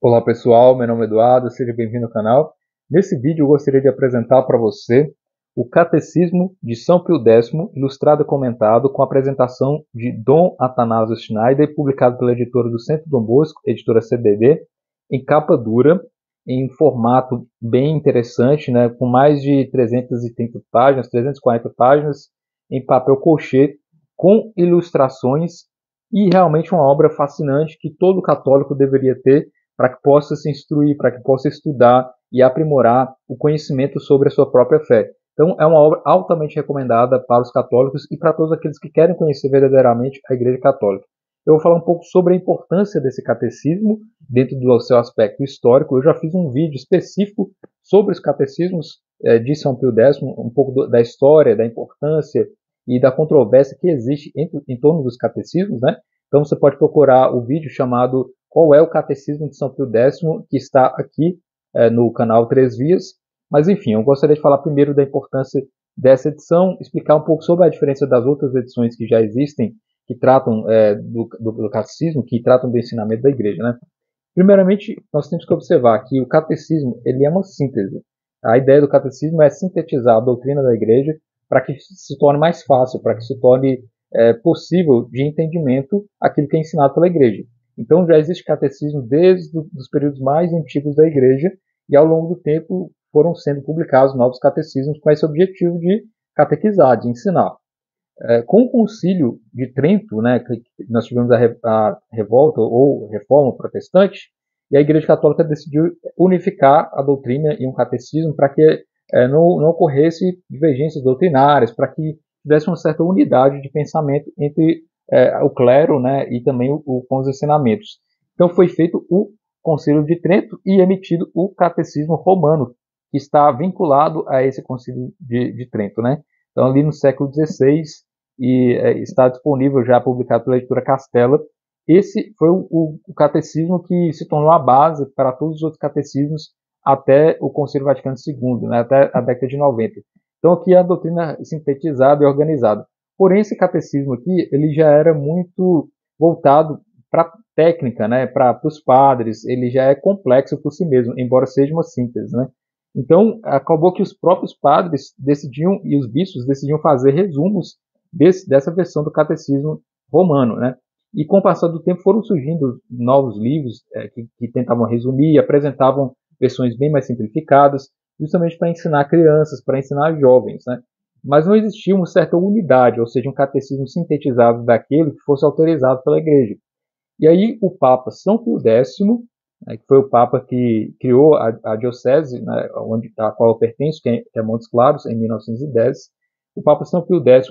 Olá pessoal, meu nome é Eduardo, seja bem-vindo ao canal. Nesse vídeo eu gostaria de apresentar para você o Catecismo de São Pio X, ilustrado e comentado, com a apresentação de Dom Atanásio Schneider, publicado pela editora do Centro Dom Bosco, editora CBD, em capa dura, em formato bem interessante, né, com mais de 330 páginas, 340 páginas, em papel colchê, com ilustrações, e realmente uma obra fascinante que todo católico deveria ter, para que possa se instruir, para que possa estudar e aprimorar o conhecimento sobre a sua própria fé. Então, é uma obra altamente recomendada para os católicos e para todos aqueles que querem conhecer verdadeiramente a Igreja Católica. Eu vou falar um pouco sobre a importância desse catecismo dentro do seu aspecto histórico. Eu já fiz um vídeo específico sobre os catecismos de São Pio X, um pouco da história, da importância e da controvérsia que existe em torno dos catecismos, né? Então você pode procurar o vídeo chamado Qual é o Catecismo de São Pio X, que está aqui no canal Três Vias. Mas enfim, eu gostaria de falar primeiro da importância dessa edição, explicar um pouco sobre a diferença das outras edições que já existem, que tratam do catecismo, que tratam do ensinamento da igreja, né? Primeiramente, nós temos que observar que o catecismo ele é uma síntese. A ideia do catecismo é sintetizar a doutrina da igreja para que se torne mais fácil, para que se torne possível de entendimento aquilo que é ensinado pela igreja. Então já existe catecismo desde os períodos mais antigos da igreja e ao longo do tempo foram sendo publicados novos catecismos com esse objetivo de catequizar, de ensinar. Com o Concílio de Trento, né, que nós tivemos a revolta ou reforma protestante, e a Igreja Católica decidiu unificar a doutrina em um catecismo para que não ocorresse divergências doutrinárias, para que tivesse uma certa unidade de pensamento entre o clero, né, e também com os ensinamentos. Então foi feito o Concílio de Trento e emitido o Catecismo Romano, que está vinculado a esse Concílio de Trento, né? Então ali no século XVI e está disponível já publicado pela editora Castela. Esse foi o catecismo que se tornou a base para todos os outros catecismos até o Concílio Vaticano II, né, até a década de 90. Então aqui é a doutrina sintetizada e organizada. Porém, esse catecismo aqui ele já era muito voltado para a técnica, né, para os padres, ele já é complexo por si mesmo, embora seja uma síntese, né? Então, acabou que os próprios padres decidiam, e os bispos decidiam fazer resumos dessa versão do catecismo romano, né? E com o passar do tempo foram surgindo novos livros que tentavam resumir e apresentavam versões bem mais simplificadas, justamente para ensinar crianças, para ensinar jovens, né? Mas não existia uma certa unidade, ou seja, um catecismo sintetizado daquele que fosse autorizado pela igreja. E aí o Papa São Pio X, né, que foi o Papa que criou a diocese, né, a qual eu pertenço, que é Montes Claros, em 1910, o Papa São Pio X,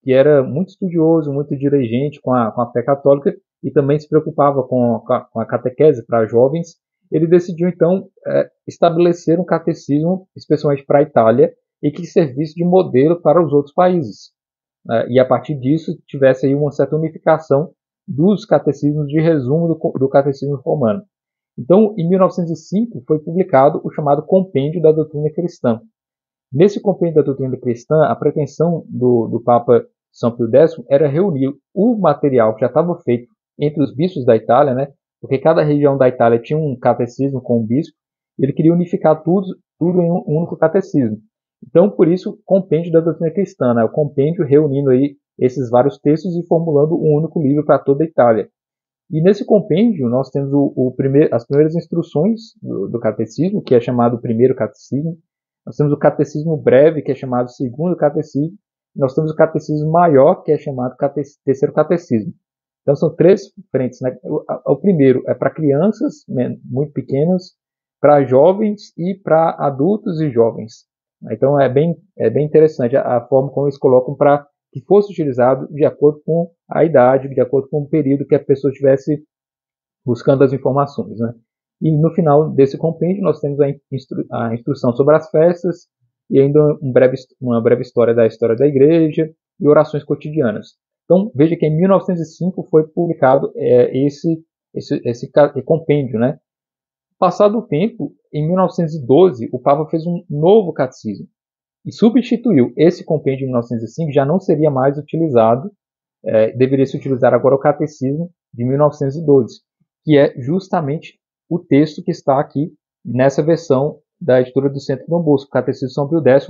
que era muito estudioso, muito diligente com a fé católica e também se preocupava com a catequese para jovens, ele decidiu então estabelecer um catecismo, especialmente para a Itália, e que servisse de modelo para os outros países. E a partir disso tivesse aí uma certa unificação dos catecismos de resumo do catecismo romano. Então, em 1905, foi publicado o chamado Compêndio da Doutrina Cristã. Nesse Compêndio da Doutrina Cristã, a pretensão do Papa São Pio X era reunir o material que já estava feito entre os bispos da Itália, né? Porque cada região da Itália tinha um catecismo com um bispo, e ele queria unificar tudo em um único catecismo. Então, por isso, Compêndio da Doutrina Cristã, né? O compêndio reunindo aí esses vários textos e formulando um único livro para toda a Itália. E nesse compêndio nós temos as primeiras instruções do catecismo, que é chamado primeiro catecismo. Nós temos o catecismo breve, que é chamado segundo catecismo. E nós temos o catecismo maior, que é chamado terceiro catecismo. Então são três frentes, né? O primeiro é para crianças muito pequenas, para jovens e para adultos e jovens. Então é bem interessante a forma como eles colocam para que fosse utilizado de acordo com a idade, de acordo com o período que a pessoa estivesse buscando as informações, né? E no final desse compêndio nós temos a instrução sobre as festas e ainda uma breve história da igreja e orações cotidianas. Então veja que em 1905 foi publicado esse compêndio, né? Passado o tempo, em 1912 o Papa fez um novo catecismo e substituiu esse compêndio de 1905, já não seria mais utilizado, deveria se utilizar agora o catecismo de 1912, que é justamente o texto que está aqui nessa versão da editora do Centro Dom Bosco, Catecismo de São Pio X,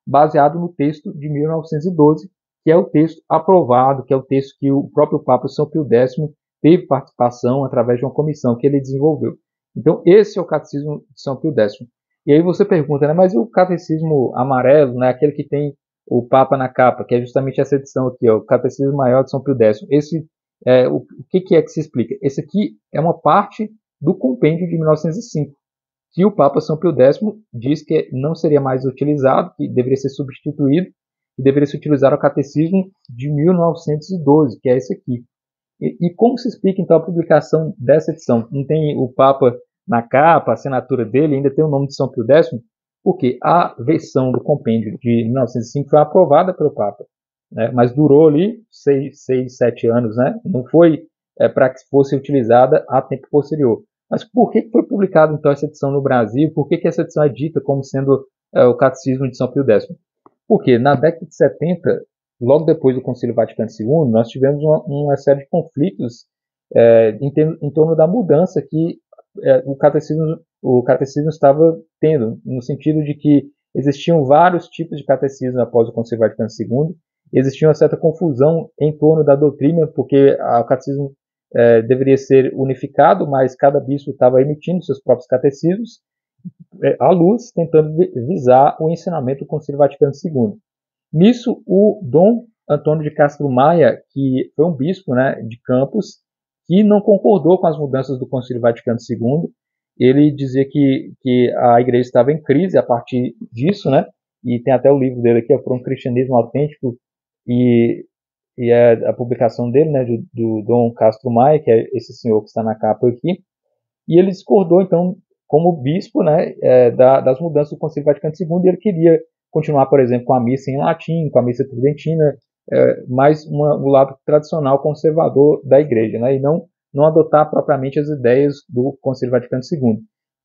baseado no texto de 1912, que é o texto aprovado, que é o texto que o próprio Papa São Pio X teve participação através de uma comissão que ele desenvolveu. Então, esse é o Catecismo de São Pio X. E aí você pergunta, né, mas e o Catecismo amarelo, né, aquele que tem o Papa na capa, que é justamente essa edição aqui, ó, o Catecismo Maior de São Pio X. Esse, o que é que se explica? Esse aqui é uma parte do compêndio de 1905, que o Papa São Pio X diz que não seria mais utilizado, que deveria ser substituído, e deveria se utilizar o Catecismo de 1912, que é esse aqui. E como se explica, então, a publicação dessa edição? Não tem o Papa na capa, a assinatura dele, ainda tem o nome de São Pio X, porque a versão do compêndio de 1905 foi aprovada pelo Papa, né? Mas durou ali 7 anos, né? Não foi para que fosse utilizada a tempo posterior. Mas por que foi publicada, então, essa edição no Brasil? Por que essa edição é dita como sendo o Catecismo de São Pio X? Porque na década de 70, logo depois do Concílio Vaticano II, nós tivemos uma série de conflitos em torno da mudança que o catecismo estava tendo, no sentido de que existiam vários tipos de catecismo após o Concílio Vaticano II, existia uma certa confusão em torno da doutrina, porque o catecismo deveria ser unificado, mas cada bispo estava emitindo seus próprios catecismos, à luz, tentando visar o ensinamento do Concílio Vaticano II. Nisso, o Dom Antônio de Castro Maia, que foi um bispo, né, de Campos, que não concordou com as mudanças do Concílio Vaticano II, ele dizia que a igreja estava em crise a partir disso, né, e tem até o livro dele aqui, Por um Cristianismo Autêntico, e é a publicação dele, né, do Dom Castro Maia, que é esse senhor que está na capa aqui, e ele discordou, então, como bispo, né, das mudanças do Concílio Vaticano II, e ele queria continuar, por exemplo, com a missa em latim, com a missa tridentina, mais o lado tradicional conservador da igreja, né, e não adotar propriamente as ideias do Concílio Vaticano II.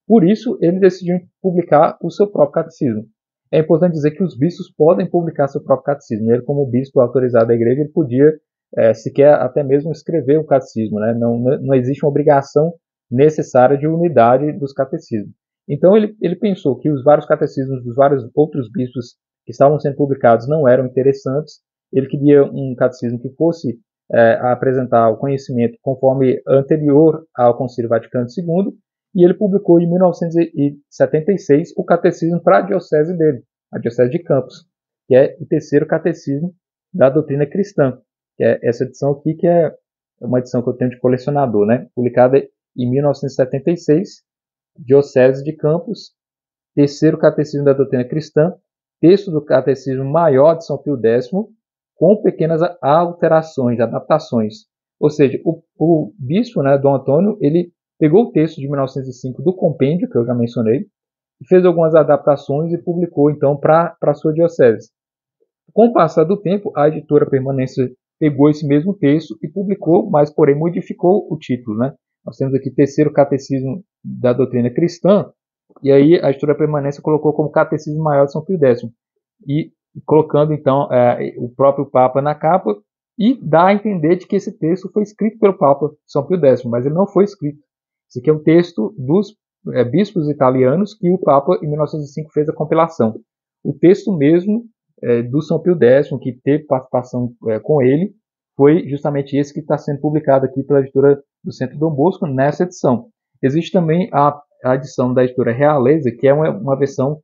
Por isso, ele decidiu publicar o seu próprio catecismo. É importante dizer que os bispos podem publicar seu próprio catecismo. Ele, como bispo autorizado da igreja, ele podia sequer até mesmo escrever o catecismo, né? Não existe uma obrigação necessária de unidade dos catecismos. Então ele pensou que os vários catecismos dos vários outros bispos que estavam sendo publicados não eram interessantes. Ele queria um catecismo que fosse apresentar o conhecimento conforme anterior ao Concílio Vaticano II, e ele publicou em 1976 o catecismo para a diocese dele, a diocese de Campos, que é o terceiro catecismo da doutrina cristã, que é essa edição aqui, que é uma edição que eu tenho de colecionador, né? Publicada em 1976, Diocese de Campos, terceiro catecismo da doutrina cristã, texto do catecismo maior de São Pio X, com pequenas alterações, adaptações. Ou seja, o bispo, né, Dom Antônio, ele pegou o texto de 1905 do compêndio, que eu já mencionei, e fez algumas adaptações e publicou, então, para a sua diocese. Com o passar do tempo, a editora Permanência pegou esse mesmo texto e publicou, mas, porém, modificou o título, né? Nós temos aqui Terceiro Catecismo da Doutrina Cristã, e aí a editora Permanência colocou como Catecismo Maior de São Pio X, e colocando, então, o próprio Papa na capa, e dá a entender de que esse texto foi escrito pelo Papa São Pio X, mas ele não foi escrito. Esse aqui é um texto dos bispos italianos que o Papa, em 1905, fez a compilação. O texto mesmo do São Pio X, que teve participação com ele, foi justamente esse que está sendo publicado aqui pela editora do Centro Dom Bosco nessa edição. Existe também a edição da editora Realeza, que é uma versão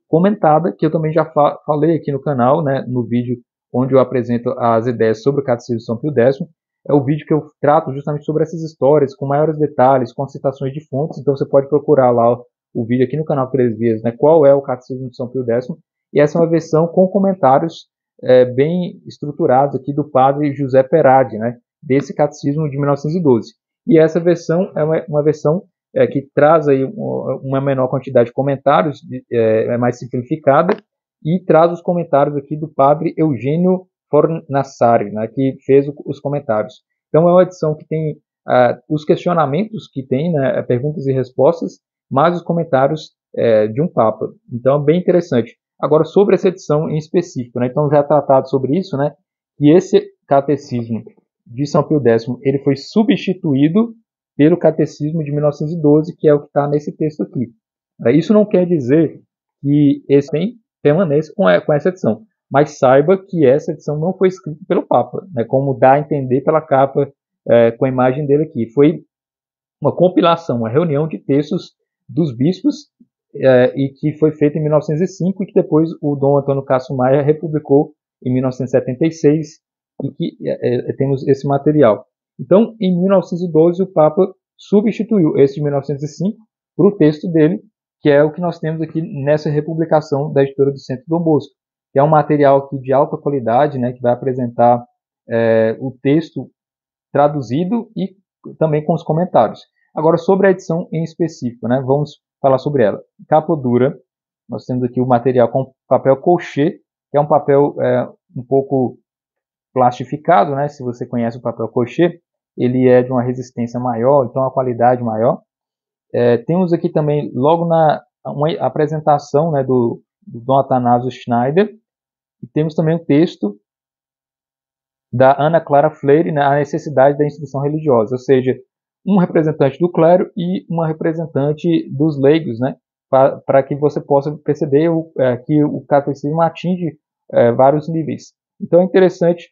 comentada, que eu também já falei aqui no canal, né, no vídeo onde eu apresento as ideias sobre o Catecismo de São Pio X. É o vídeo que eu trato justamente sobre essas histórias, com maiores detalhes, com citações de fontes, então você pode procurar lá o vídeo aqui no canal Três Vias, né, qual é o Catecismo de São Pio X, e essa é uma versão com comentários bem estruturados aqui do padre José Peradi, né, desse Catecismo de 1912. E essa versão é uma versão que traz aí uma menor quantidade de comentários, é mais simplificada, e traz os comentários aqui do padre Eugênio Fornassari, né, que fez os comentários. Então é uma edição que tem os questionamentos que tem, né, perguntas e respostas, mais os comentários de um Papa. Então é bem interessante. Agora, sobre essa edição em específico, né, então já tratado sobre isso, né, que esse catecismo de São Pio X ele foi substituído pelo Catecismo de 1912, que é o que está nesse texto aqui. Isso não quer dizer que esse permaneça com essa edição, mas saiba que essa edição não foi escrita pelo Papa, né, como dá a entender pela capa com a imagem dele aqui. Foi uma compilação, uma reunião de textos dos bispos e que foi feita em 1905 e que depois o Dom Antônio Cássio Maia republicou em 1976 e que temos esse material. Então, em 1912, o Papa substituiu esse de 1905 para o texto dele, que é o que nós temos aqui nessa republicação da editora do Centro Dom Bosco, que é um material aqui de alta qualidade, né, que vai apresentar o texto traduzido e também com os comentários. Agora, sobre a edição em específico, né, vamos falar sobre ela. Capa dura, nós temos aqui o material com papel colchê, que é um papel um pouco plastificado, né, se você conhece o papel colchê, ele é de uma resistência maior, então uma qualidade maior. Temos aqui também, logo uma apresentação, né, do Dom Athanásio Schneider, e temos também o texto da Ana Clara Freire, né, a necessidade da instrução religiosa, ou seja, um representante do clero e uma representante dos leigos, né, para que você possa perceber que o catecismo atinge vários níveis. Então é interessante,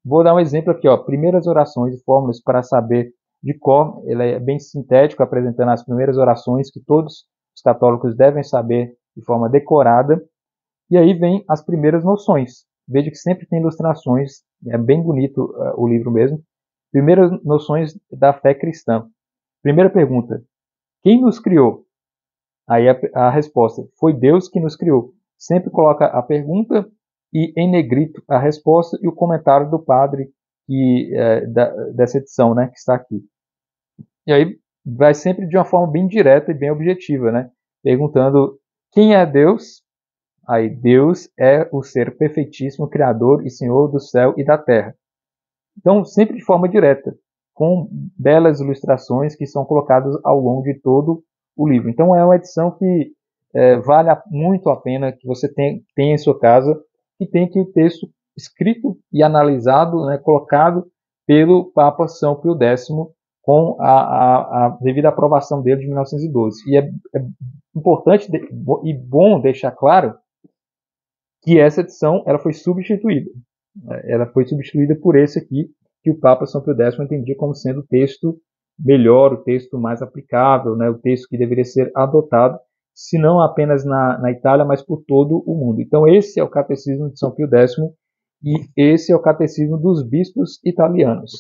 vou dar um exemplo aqui, ó, primeiras orações e fórmulas para saber de cor, ele é bem sintético, apresentando as primeiras orações que todos os católicos devem saber de forma decorada, e aí vem as primeiras noções. Veja que sempre tem ilustrações, é bem bonito o livro mesmo. Primeiras noções da fé cristã. Primeira pergunta: quem nos criou? Aí a resposta: foi Deus que nos criou. Sempre coloca a pergunta e em negrito a resposta e o comentário do padre dessa edição, né, que está aqui. E aí vai sempre de uma forma bem direta e bem objetiva, né, perguntando quem é Deus. Aí, Deus é o ser perfeitíssimo, Criador e Senhor do céu e da terra. Então, sempre de forma direta, com belas ilustrações que são colocadas ao longo de todo o livro. Então, é uma edição que vale muito a pena que você tenha em sua casa, e tem aqui o texto escrito e analisado, né, colocado pelo Papa São Pio X, com a devida aprovação dele de 1912. E é importante e bom deixar claro que essa edição ela foi substituída. Ela foi substituída por esse aqui, que o Papa São Pio X entendia como sendo o texto melhor, o texto mais aplicável, né, o texto que deveria ser adotado, se não apenas na Itália, mas por todo o mundo. Então esse é o Catecismo de São Pio X e esse é o Catecismo dos Bispos Italianos.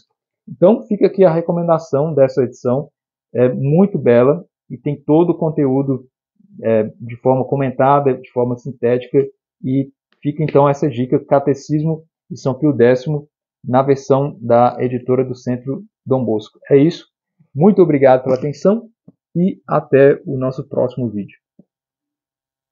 Então fica aqui a recomendação dessa edição, é muito bela e tem todo o conteúdo de forma comentada, de forma sintética, e fica então essa dica, Catecismo de São Pio X, na versão da editora do Centro Dom Bosco. É isso. Muito obrigado pela atenção e até o nosso próximo vídeo.